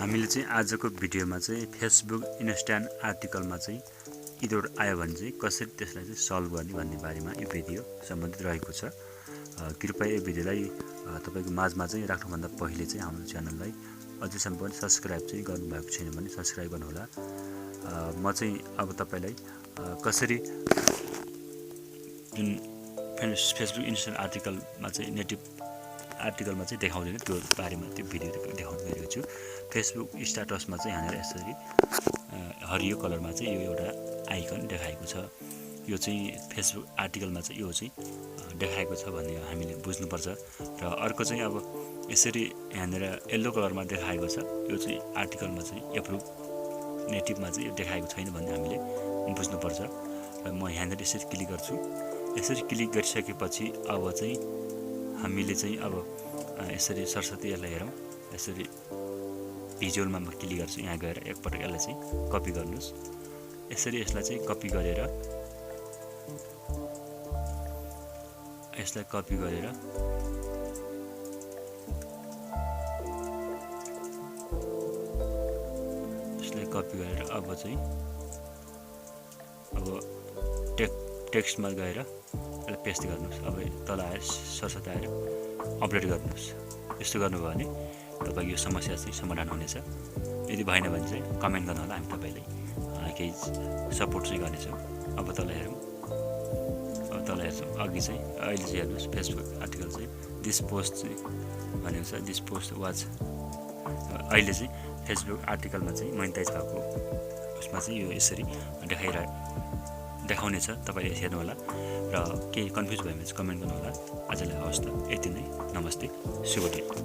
हामीले चाहिँ आजको भिडियोमा चाहिँ फेसबुक इन्स्टान्ट आर्टिकलमा चाहिँ इरर आयो भने चाहिँ कसरी त्यसलाई चाहिँ सल्भ गर्ने भन्ने बारेमा यो भिडियो सम्बन्धित रहेको छ। कृपया यो भिडियोलाई तपाईको माझमा चाहिँ राख्नुभन्दा पहिले चाहिँ हाम्रो च्यानललाई अझैसम्म पनि सब्स्क्राइब चाहिँ गर्नुभएको छैन भने सब्स्क्राइब गर्नुहोला। म चाहिँ अब तपाईलाई कसरी जुन फेसबुक इन्स्टान्ट आर्टिकलमा चाहिँ नेटिभ आर्टिकलमा चाहिँ देखाउँदैन त्यो बारेमा त्यो भिडियो देखाउन गएको छु। फेसबुक स्ट्याटसमा चाहिँ यहाँनिर यसरी हरियो कलरमा चाहिँ यो एउटा आइकन देखाएको छ। यो चाहिँ फेसबुक आर्टिकलमा चाहिँ यो चाहिँ देखाएको छ भन्ने हामीले बुझ्नुपर्छ। र अर्को चाहिँ अब यसरी यहाँनिर येल्लो कलरमा देखाएको छ, यो चाहिँ आर्टिकलमा चाहिँ एप्रुभ नेटिभमा चाहिँ यो देखाएको छैन भन्ने हामीले बुझ्नुपर्छ। र म यहाँनिर यसरी क्लिक गर्छु। यसरी क्लिक गरिसकेपछि अब चाहिँ हामीले चाहिँ अब यसरी सरस्वती यसलाई हेरौँ। यसरी भिजुअलमा म क्लिक गर्छु। यहाँ गएर एकपटक यसलाई चाहिँ कपी गर्नुहोस्। यसरी यसलाई चाहिँ कपी गरेर यसलाई कपी गरेर अब चाहिँ अब टेक्स्टमा गएर यसलाई पेस्ट गर्नुहोस्। अब तल आएर सरस्वती आएर अपडेट गर्नुहोस्। यस्तो गर्नुभयो भने तपाईको यो समस्या चाहिँ समाधान हुनेछ। यदि भएन भने चाहिँ कमेन्ट गर्नु होला, हामी तपाईलाई केही सपोर्ट चाहिँ गर्नेछौँ। अब तल हेरौँ। अब तल हेर्छौँ अघि चाहिँ अहिले चाहिँ हेर्नुहोस् फेसबुक आर्टिकल चाहिँ दिस पोस्ट चाहिँ भनेको छ। दिस पोस्ट वाच अहिले चाहिँ फेसबुक आर्टिकलमा चाहिँ मोनेटाइज भएको उसमा चाहिँ यो यसरी देखाउनेछ। तपाईँले हेर्नु होला र केही कन्फ्युज भयो भने चाहिँ कमेन्ट गर्नु होला। आजलाई हवस् त, यति नै। नमस्ते, शुभ दिन।